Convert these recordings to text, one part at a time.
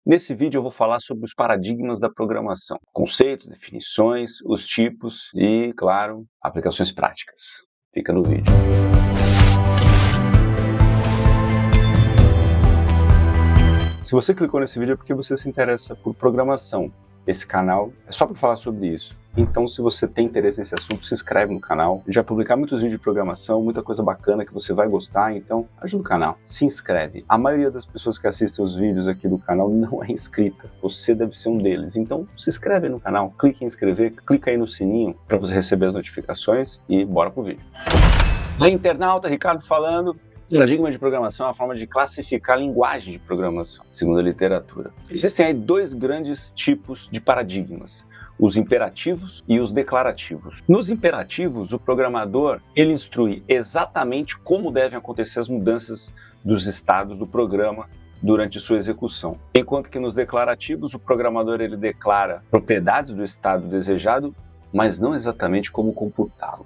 Nesse vídeo eu vou falar sobre os paradigmas da programação, conceitos, definições, os tipos e, claro, aplicações práticas. Fica no vídeo. Se você clicou nesse vídeo é porque você se interessa por programação. Esse canal é só para falar sobre isso. Então, se você tem interesse nesse assunto, se inscreve no canal. A gente vai publicar muitos vídeos de programação, muita coisa bacana que você vai gostar, então ajuda o canal. Se inscreve. A maioria das pessoas que assistem os vídeos aqui do canal não é inscrita. Você deve ser um deles. Então, se inscreve no canal, clique em inscrever, clica aí no sininho para você receber as notificações e bora pro vídeo. Aí, internauta, Ricardo falando. Paradigma de programação é uma forma de classificar a linguagem de programação, segundo a literatura. Existem aí dois grandes tipos de paradigmas, os imperativos e os declarativos. Nos imperativos, o programador ele instrui exatamente como devem acontecer as mudanças dos estados do programa durante sua execução. Enquanto que nos declarativos, o programador ele declara propriedades do estado desejado, mas não exatamente como computá-lo.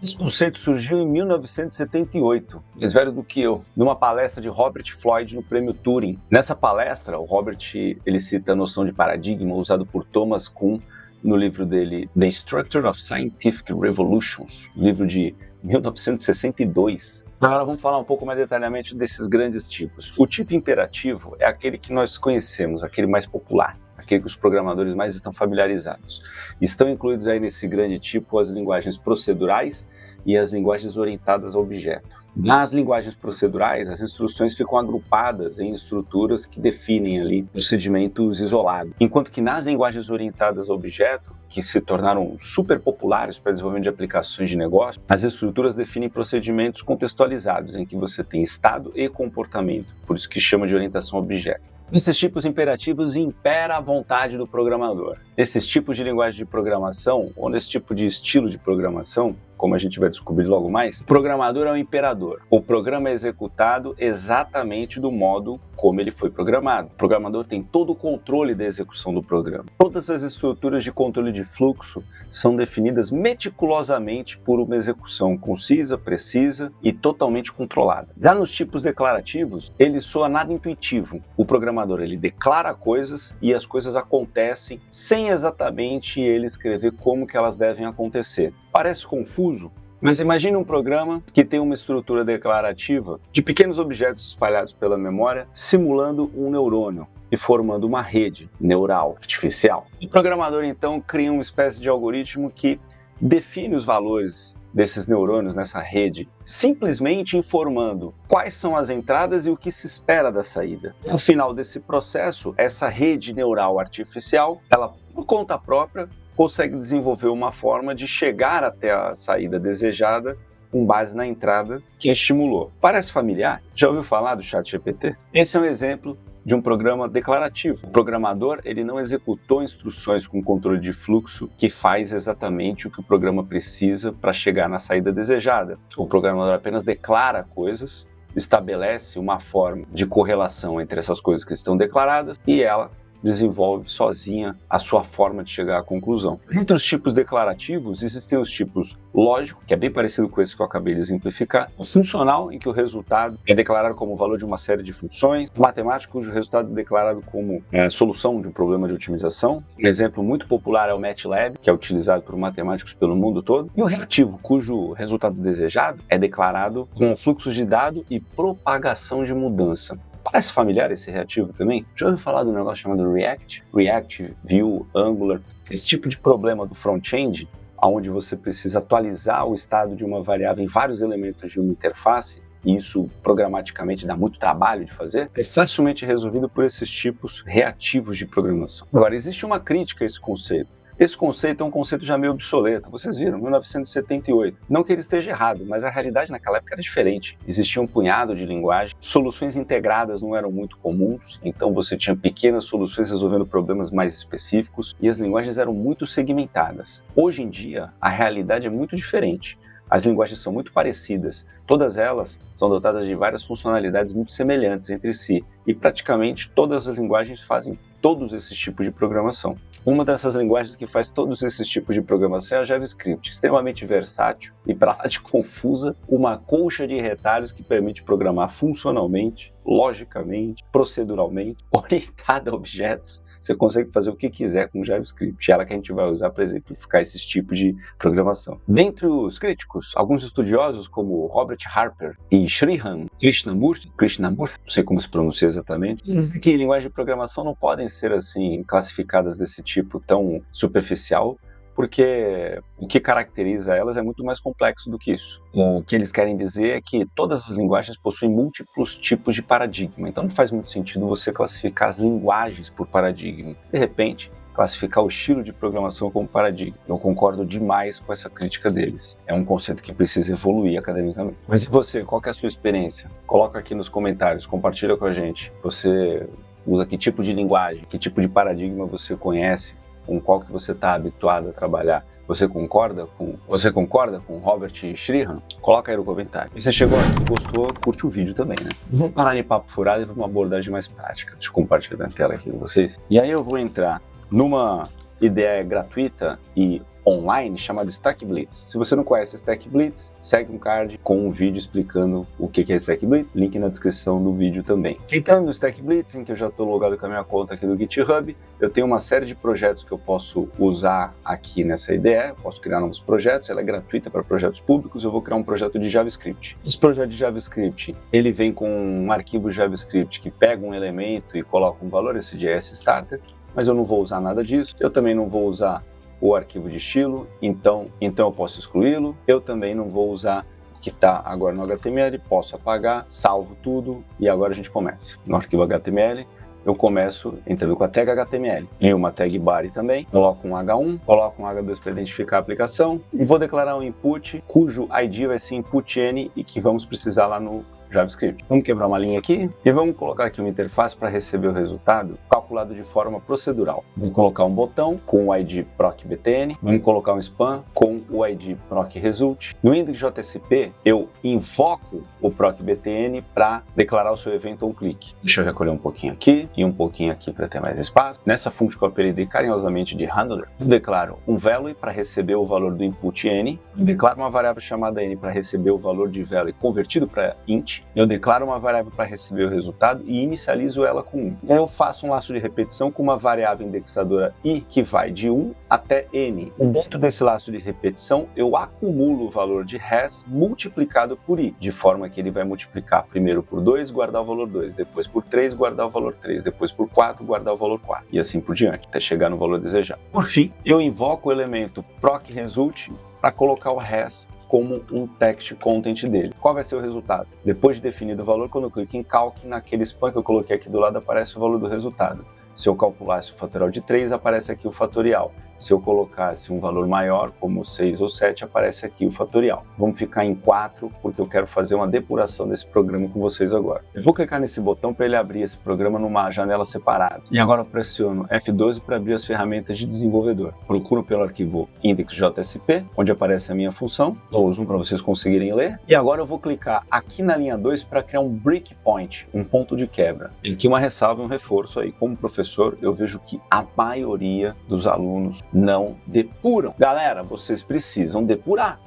Esse conceito surgiu em 1978, mais velho do que eu, numa palestra de Robert Floyd no Prêmio Turing. Nessa palestra, o Robert ele cita a noção de paradigma usado por Thomas Kuhn no livro dele The Structure of Scientific Revolutions, livro de 1962. Agora vamos falar um pouco mais detalhadamente desses grandes tipos. O tipo imperativo é aquele que nós conhecemos, aquele mais popular, aquele que os programadores mais estão familiarizados. Estão incluídos aí nesse grande tipo as linguagens procedurais e as linguagens orientadas a objeto. Nas linguagens procedurais, as instruções ficam agrupadas em estruturas que definem ali procedimentos isolados. Enquanto que nas linguagens orientadas a objeto, que se tornaram super populares para o desenvolvimento de aplicações de negócio, as estruturas definem procedimentos contextualizados, em que você tem estado e comportamento, por isso que chama de orientação a objeto. Nesses tipos imperativos impera a vontade do programador. Nesses tipos de linguagem de programação, ou nesse tipo de estilo de programação, como a gente vai descobrir logo mais, o programador é o imperador. O programa é executado exatamente do modo como ele foi programado. O programador tem todo o controle da execução do programa. Todas as estruturas de controle de fluxo são definidas meticulosamente por uma execução concisa, precisa e totalmente controlada. Já nos tipos declarativos, ele soa nada intuitivo. O programador ele declara coisas e as coisas acontecem sem exatamente ele escrever como que elas devem acontecer. Parece confuso, mas imagine um programa que tem uma estrutura declarativa de pequenos objetos espalhados pela memória, simulando um neurônio e formando uma rede neural artificial. O programador então cria uma espécie de algoritmo que define os valores desses neurônios nessa rede, simplesmente informando quais são as entradas e o que se espera da saída. No final desse processo, essa rede neural artificial, ela por conta própria, consegue desenvolver uma forma de chegar até a saída desejada com base na entrada que estimulou. Parece familiar? Já ouviu falar do ChatGPT? Esse é um exemplo de um programa declarativo. O programador ele não executou instruções com controle de fluxo que faz exatamente o que o programa precisa para chegar na saída desejada. O programador apenas declara coisas, estabelece uma forma de correlação entre essas coisas que estão declaradas e ela desenvolve sozinha a sua forma de chegar à conclusão. Entre os tipos declarativos, existem os tipos lógico, que é bem parecido com esse que eu acabei de exemplificar, o funcional, em que o resultado é declarado como o valor de uma série de funções, o matemático, cujo resultado é declarado como solução de um problema de otimização. Um exemplo muito popular é o MATLAB, que é utilizado por matemáticos pelo mundo todo, e o reativo, cujo resultado desejado é declarado com fluxos de dado e propagação de mudança. Parece familiar esse reativo também? Já ouviu falar do negócio chamado React? React, Vue, Angular. Esse tipo de problema do front-end, onde você precisa atualizar o estado de uma variável em vários elementos de uma interface, e isso programaticamente dá muito trabalho de fazer, é facilmente resolvido por esses tipos reativos de programação. Agora, existe uma crítica a esse conceito. Esse conceito é um conceito já meio obsoleto. Vocês viram, 1978. Não que ele esteja errado, mas a realidade naquela época era diferente. Existia um punhado de linguagem, soluções integradas não eram muito comuns, então você tinha pequenas soluções resolvendo problemas mais específicos e as linguagens eram muito segmentadas. Hoje em dia, a realidade é muito diferente. As linguagens são muito parecidas, todas elas são dotadas de várias funcionalidades muito semelhantes entre si e praticamente todas as linguagens fazem todos esses tipos de programação. Uma dessas linguagens que faz todos esses tipos de programação é a JavaScript, extremamente versátil e para lá de confusa, uma colcha de retalhos que permite programar funcionalmente logicamente, proceduralmente, orientada a objetos. Você consegue fazer o que quiser com JavaScript. É ela que a gente vai usar para exemplificar esses tipos de programação. Dentre os críticos, alguns estudiosos como Robert Harper e Sriram Krishnamurti, não sei como se pronuncia exatamente, dizem que linguagens de programação não podem ser assim classificadas desse tipo tão superficial, porque o que caracteriza elas é muito mais complexo do que isso. O que eles querem dizer é que todas as linguagens possuem múltiplos tipos de paradigma, então não faz muito sentido você classificar as linguagens por paradigma. De repente, classificar o estilo de programação como paradigma. Eu concordo demais com essa crítica deles. É um conceito que precisa evoluir academicamente. Mas e você, qual que é a sua experiência? Coloca aqui nos comentários, compartilha com a gente. Você usa que tipo de linguagem, que tipo de paradigma você conhece, com qual que você está habituado a trabalhar? Você concorda com Robert e Sriram? Coloca aí no comentário. E você chegou aqui, gostou, curte o vídeo também, né? Vamos parar de papo furado e vamos uma abordagem mais prática. Deixa eu compartilhar a tela aqui com vocês. E aí eu vou entrar numa ideia gratuita e online chamada Stack Blitz. Se você não conhece Stack Blitz, segue um card com um vídeo explicando o que é Stack Blitz, link na descrição do vídeo também. Entrando no Stack Blitz, em que eu já estou logado com a minha conta aqui do GitHub, eu tenho uma série de projetos que eu posso usar aqui nessa ideia, eu posso criar novos projetos, ela é gratuita para projetos públicos, eu vou criar um projeto de JavaScript. Esse projeto de JavaScript, ele vem com um arquivo JavaScript que pega um elemento e coloca um valor, esse JS Starter, mas eu não vou usar nada disso, eu também não vou usar o arquivo de estilo, então eu posso excluí-lo. Eu também não vou usar o que está agora no HTML, posso apagar, salvo tudo e agora a gente começa. No arquivo HTML, eu começo entrando com a tag HTML e uma tag body também, coloco um H1, coloco um H2 para identificar a aplicação e vou declarar um input cujo ID vai ser input n e que vamos precisar lá no JavaScript. Vamos quebrar uma linha aqui e vamos colocar aqui uma interface para receber o resultado calculado de forma procedural. Vamos colocar um botão com o ID procBTN, vamos colocar um span com o ID procResult. No index.jsp eu invoco o procBTN para declarar o seu evento onClick. Deixa eu recolher um pouquinho aqui e um pouquinho aqui para ter mais espaço. Nessa função que eu apelidei carinhosamente de handler, eu declaro um value para receber o valor do input n, eu declaro uma variável chamada n para receber o valor de value convertido para int, eu declaro uma variável para receber o resultado e inicializo ela com 1. Então eu faço um laço de repetição com uma variável indexadora i que vai de 1 até n. Dentro desse laço de repetição, eu acumulo o valor de res multiplicado por i, de forma que ele vai multiplicar primeiro por 2, guardar o valor 2, depois por 3, guardar o valor 3, depois por 4, guardar o valor 4, e assim por diante, até chegar no valor desejado. Por fim, eu invoco o elemento procResult para colocar o res como um text content dele. Qual vai ser o resultado? Depois de definido o valor, quando eu clico em calc, naquele span que eu coloquei aqui do lado, aparece o valor do resultado. Se eu calculasse o fatorial de 3, aparece aqui o fatorial. Se eu colocasse um valor maior, como 6 ou 7, aparece aqui o fatorial. Vamos ficar em 4, porque eu quero fazer uma depuração desse programa com vocês agora. Eu vou clicar nesse botão para ele abrir esse programa numa janela separada. E agora eu pressiono F12 para abrir as ferramentas de desenvolvedor. Procuro pelo arquivo index.jsp, onde aparece a minha função. Dou zoom para vocês conseguirem ler. E agora eu vou clicar aqui na linha 2 para criar um breakpoint, um ponto de quebra. E aqui uma ressalva e um reforço aí. Como professor, eu vejo que a maioria dos alunos não depuram. Galera, vocês precisam depurar.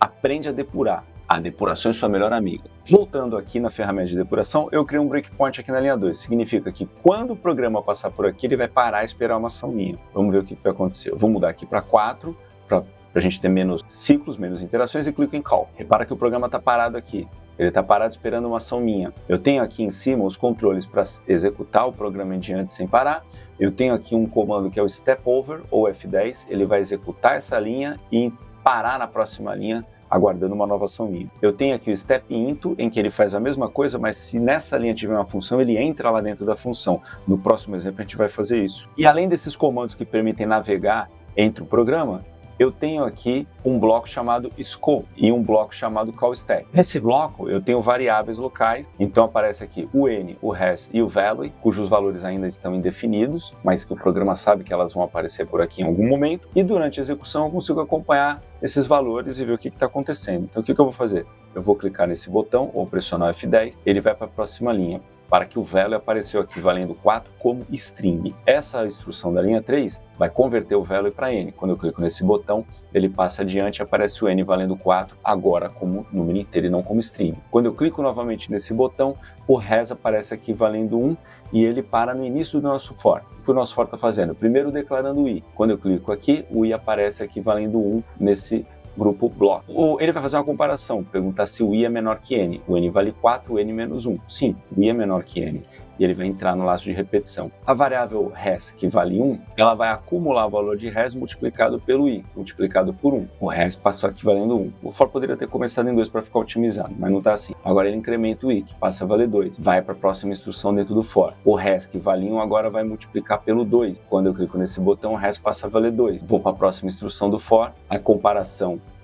Aprende a depurar. A depuração é sua melhor amiga. Voltando aqui na ferramenta de depuração, eu criei um breakpoint aqui na linha 2. Significa que quando o programa passar por aqui, ele vai parar e esperar uma ação minha. Vamos ver o que vai acontecer. Eu vou mudar aqui para 4, para a gente ter menos ciclos, menos interações, e clico em call. Repara que o programa está parado aqui. Ele está parado esperando uma ação minha. Eu tenho aqui em cima os controles para executar o programa em diante sem parar. Eu tenho aqui um comando que é o step over, ou F10. Ele vai executar essa linha e parar na próxima linha, aguardando uma nova ação minha. Eu tenho aqui o step into, em que ele faz a mesma coisa, mas se nessa linha tiver uma função, ele entra lá dentro da função. No próximo exemplo a gente vai fazer isso. E além desses comandos que permitem navegar entre o programa, eu tenho aqui um bloco chamado scope e um bloco chamado callStack. Nesse bloco eu tenho variáveis locais, então aparece aqui o n, o res e o value, cujos valores ainda estão indefinidos, mas que o programa sabe que elas vão aparecer por aqui em algum momento, e durante a execução eu consigo acompanhar esses valores e ver o que está acontecendo. Então o que eu vou fazer? Eu vou clicar nesse botão ou pressionar F10, ele vai para a próxima linha. para que o value apareceu aqui valendo 4 como string. Essa instrução da linha 3 vai converter o value para n. Quando eu clico nesse botão, ele passa adiante e aparece o n valendo 4, agora como número inteiro e não como string. Quando eu clico novamente nesse botão, o res aparece aqui valendo 1 e ele para no início do nosso for. O que o nosso for está fazendo? Primeiro declarando o i. Quando eu clico aqui, o i aparece aqui valendo 1 nesse grupo bloco. Ele vai fazer uma comparação, perguntar se o i é menor que n. O n vale 4, o n menos 1. Sim, o i é menor que n. E ele vai entrar no laço de repetição. A variável res, que vale 1, ela vai acumular o valor de res multiplicado pelo i, multiplicado por 1. O res passou aqui valendo 1. O for poderia ter começado em 2 para ficar otimizado, mas não está assim. Agora ele incrementa o i, que passa a valer 2. Vai para a próxima instrução dentro do for. O res, que vale 1, agora vai multiplicar pelo 2. Quando eu clico nesse botão, o res passa a valer 2. Vou para a próxima instrução do for.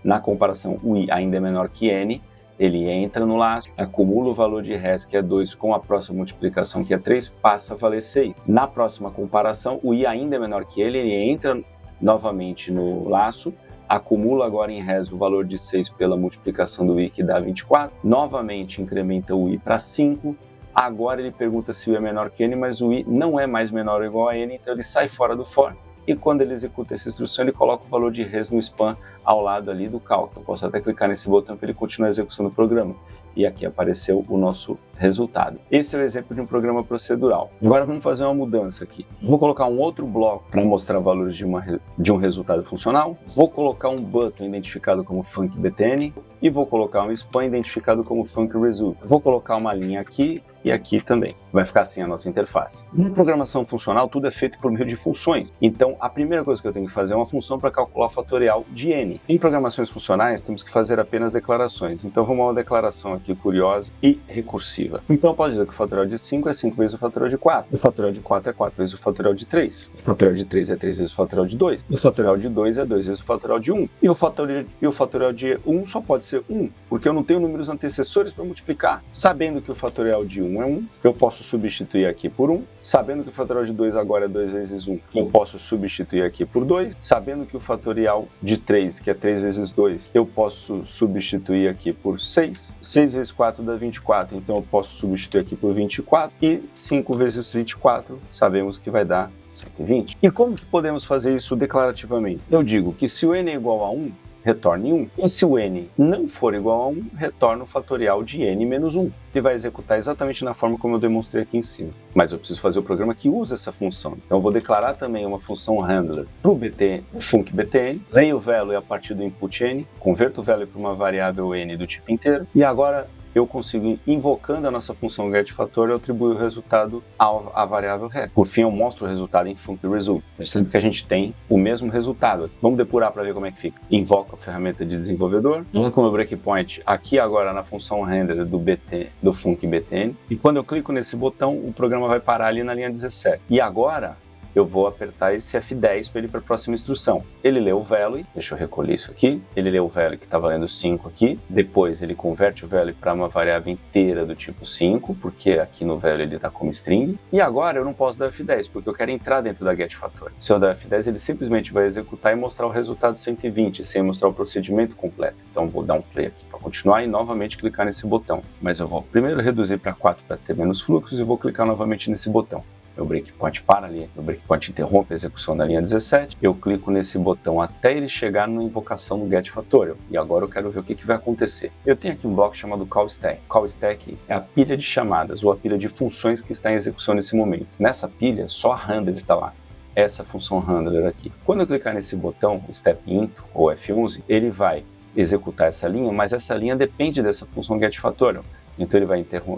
Na comparação, o i ainda é menor que n. Ele entra no laço, acumula o valor de res, que é 2, com a próxima multiplicação, que é 3, passa a valer 6. Na próxima comparação, o i ainda é menor que ele entra novamente no laço, acumula agora em res o valor de 6 pela multiplicação do i, que dá 24, novamente incrementa o i para 5, agora ele pergunta se o i é menor que n, mas o i não é mais menor ou igual a n, então ele sai fora do for. E quando ele executa essa instrução, ele coloca o valor de res no span ao lado ali do cal. Eu posso até clicar nesse botão para ele continuar a execução do programa. E aqui apareceu o nosso resultado. Esse é o exemplo de um programa procedural. Agora vamos fazer uma mudança aqui. Vou colocar um outro bloco para mostrar valores de um resultado funcional. Vou colocar um button identificado como funcBTN e vou colocar um span identificado como funcResult. Vou colocar uma linha aqui e aqui também. Vai ficar assim a nossa interface. Na programação funcional, tudo é feito por meio de funções. Então, a primeira coisa que eu tenho que fazer é uma função para calcular o fatorial de n. Em programações funcionais, temos que fazer apenas declarações. Então, vamos a uma declaração aqui curiosa e recursiva. Então, eu posso dizer que o fatorial de 5 é 5 vezes o fatorial de 4. O fatorial de 4 é 4 vezes o fatorial de 3. O fatorial de 3 é 3 vezes o fatorial de 2. O fatorial de 2 é 2 vezes o fatorial de 1. E o fatorial de 1 só pode ser 1, porque eu não tenho números antecessores para multiplicar. Sabendo que o fatorial de 1 é 1, eu posso substituir aqui por 1. Sabendo que o fatorial de 2 agora é 2 vezes 1, eu posso substituir aqui por 2. Sabendo que o fatorial de 3, que é 3 vezes 2, eu posso substituir aqui por 6. 6 vezes 4 dá 24, então eu posso substituir aqui por 24. E 5 vezes 24, sabemos que vai dar 120. E como que podemos fazer isso declarativamente? Eu digo que se o n é igual a 1, retorne 1. E se o n não for igual a 1, retorna o fatorial de n menos 1. Ele vai executar exatamente na forma como eu demonstrei aqui em cima. Mas eu preciso fazer o programa que usa essa função. Então eu vou declarar também uma função handler para o funcBTN, leio o value a partir do input n, converto o value para uma variável n do tipo inteiro, e agora eu consigo, invocando a nossa função getFactorial, atribuir o resultado à variável res. Por fim, eu mostro o resultado em funcResult. Percebe que a gente tem o mesmo resultado. Vamos depurar para ver como é que fica. Invoco a ferramenta de desenvolvedor, coloco o meu breakpoint aqui agora na função handler do funcBTN, e quando eu clico nesse botão, o programa vai parar ali na linha 17. E agora eu vou apertar esse F10 para ele ir para a próxima instrução. Ele lê o value, deixa eu recolher isso aqui, ele lê o value que está valendo 5 aqui, depois ele converte o value para uma variável inteira do tipo 5, porque aqui no value ele está como string, e agora eu não posso dar F10, porque eu quero entrar dentro da getFactorial. Se eu der F10, ele simplesmente vai executar e mostrar o resultado 120, sem mostrar o procedimento completo. Então vou dar um play aqui para continuar e novamente clicar nesse botão. Mas eu vou primeiro reduzir para 4 para ter menos fluxos e vou clicar novamente nesse botão. Meu breakpoint para ali, meu breakpoint interrompe a execução da linha 17, eu clico nesse botão até ele chegar na invocação do getFactorial, e agora eu quero ver o que vai acontecer. Eu tenho aqui um bloco chamado callStack. CallStack é a pilha de chamadas, ou a pilha de funções que está em execução nesse momento. Nessa pilha, só a handler está lá. Essa função handler aqui. Quando eu clicar nesse botão, step into, ou F11, ele vai executar essa linha, mas essa linha depende dessa função getFactorial. Então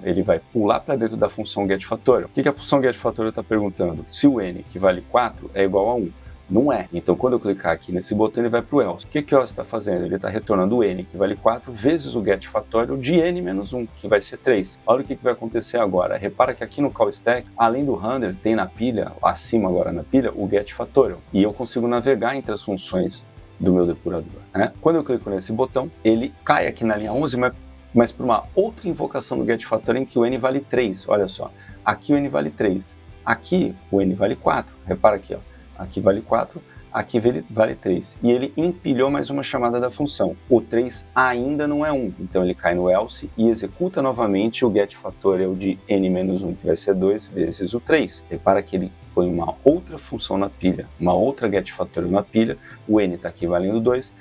ele vai pular para dentro da função getFactorial. O que a função getFactorial está perguntando? Se o n, que vale 4, é igual a 1. Não é. Então quando eu clicar aqui nesse botão, ele vai para o else. O que o else está fazendo? Ele está retornando o n, que vale 4, vezes o getFactorial de n menos 1, que vai ser 3. Olha o que vai acontecer agora. Repara que aqui no callStack, além do handler, tem na pilha, acima agora na pilha, o getFactorial. E eu consigo navegar entre as funções do meu depurador, né? Quando eu clico nesse botão, ele cai aqui na linha 11, mas para uma outra invocação do getFactorial em que o n vale 3. Olha só, aqui o n vale 3, aqui o n vale 4. Repara aqui, ó. Aqui vale 4, aqui vale 3. E ele empilhou mais uma chamada da função. O 3 ainda não é 1, então ele cai no else e executa novamente o getFactorial de n-1, que vai ser 2 vezes o 3. Repara que ele põe uma outra função na pilha, uma outra getFactorial na pilha, o n está aqui valendo 2,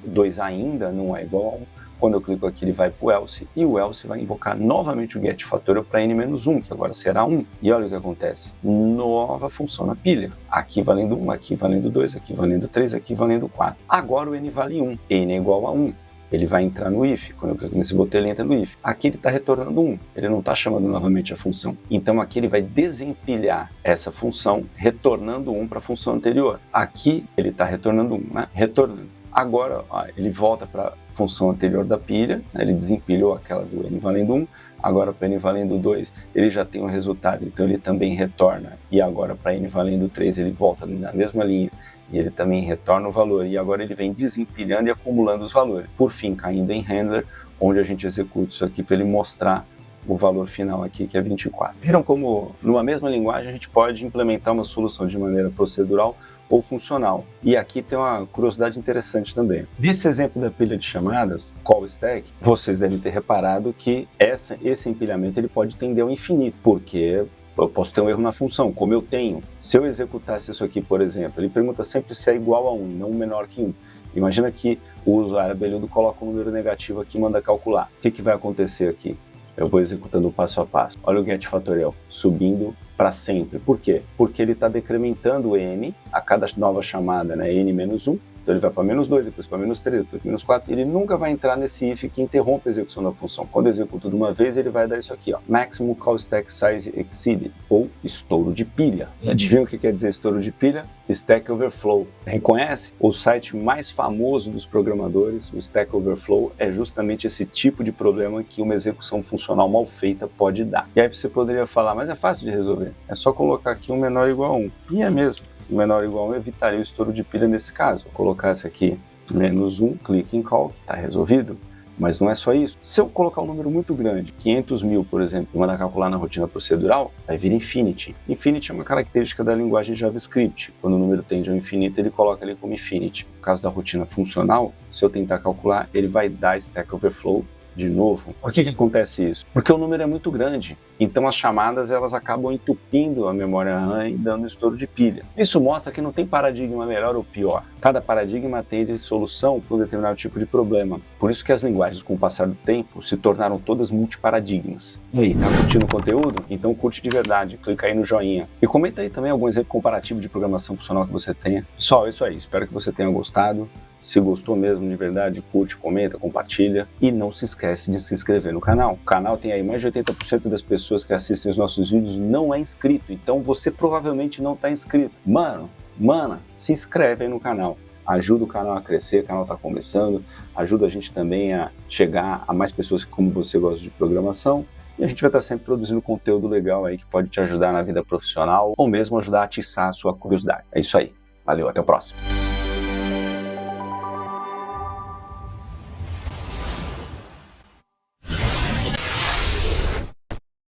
2 ainda não é igual a 1. Quando eu clico aqui, ele vai para o else, e o else vai invocar novamente o getFactorial para n-1, que agora será 1. E olha o que acontece. Nova função na pilha. Aqui valendo 1, aqui valendo 2, aqui valendo 3, aqui valendo 4. Agora o n vale 1. n é igual a 1. Ele vai entrar no if. Quando eu clico nesse botão, ele entra no if. Aqui ele está retornando 1. Ele não está chamando novamente a função. Então aqui ele vai desempilhar essa função, retornando 1 para a função anterior. Aqui ele está retornando 1, né? Retornando. Agora ele volta para a função anterior da pilha, né? Ele desempilhou aquela do n valendo 1, agora para n valendo 2 ele já tem o resultado, então ele também retorna, e agora para n valendo 3 ele volta na mesma linha, e ele também retorna o valor, e agora ele vem desempilhando e acumulando os valores. Por fim, caindo em handler, onde a gente executa isso aqui para ele mostrar o valor final aqui, que é 24. Viram como, numa mesma linguagem, a gente pode implementar uma solução de maneira procedural ou funcional. E aqui tem uma curiosidade interessante também. Nesse exemplo da pilha de chamadas, call stack, vocês devem ter reparado que esse empilhamento ele pode tender ao infinito, porque eu posso ter um erro na função, como eu tenho. Se eu executasse isso aqui, por exemplo, ele pergunta sempre se é igual a 1, não menor que 1. Imagina que o usuário abelhudo coloca um número negativo aqui e manda calcular. O que vai acontecer aqui? Eu vou executando passo a passo. Olha o getFactorial, subindo para sempre. Por quê? Porque ele está decrementando o n a cada nova chamada, né? n-1. Então ele vai para -2, depois para -3, depois para -4. Ele nunca vai entrar nesse if que interrompe a execução da função. Quando eu executo de uma vez, ele vai dar isso aqui, ó, Maximum Call Stack Size Exceeded, ou estouro de pilha. Adivinha o que quer dizer estouro de pilha? Stack Overflow. Reconhece? O site mais famoso dos programadores, o Stack Overflow, é justamente esse tipo de problema que uma execução funcional mal feita pode dar. E aí você poderia falar, mas é fácil de resolver. É só colocar aqui um menor ou igual a 1. E é mesmo. O menor ou igual a 1 evitaria o estouro de pilha nesse caso. Vou colocar esse aqui, -1, clique em call, que está resolvido. Mas não é só isso. Se eu colocar um número muito grande, 500 mil, por exemplo, e mandar calcular na rotina procedural, vai vir infinity. Infinity é uma característica da linguagem JavaScript. Quando o número tende ao infinito, ele coloca ali como infinity. No caso da rotina funcional, se eu tentar calcular, ele vai dar Stack Overflow de novo. Por que acontece isso? Porque o número é muito grande, então as chamadas elas acabam entupindo a memória RAM e dando estouro de pilha. Isso mostra que não tem paradigma melhor ou pior. Cada paradigma tem solução para um determinado tipo de problema. Por isso que as linguagens, com o passar do tempo, se tornaram todas multiparadigmas. E aí, tá curtindo o conteúdo? Então curte de verdade, clica aí no joinha. E comenta aí também algum exemplo comparativo de programação funcional que você tenha. Pessoal, é isso aí. Espero que você tenha gostado. Se gostou mesmo de verdade, curte, comenta, compartilha e não se esquece de se inscrever no canal. O canal tem aí mais de 80% das pessoas que assistem os nossos vídeos não é inscrito, então você provavelmente não está inscrito. Mana, se inscreve aí no canal. Ajuda o canal a crescer, o canal está começando, ajuda a gente também a chegar a mais pessoas que, como você, gostam de programação. E a gente vai estar sempre produzindo conteúdo legal aí que pode te ajudar na vida profissional ou mesmo ajudar a atiçar a sua curiosidade. É isso aí. Valeu, até o próximo.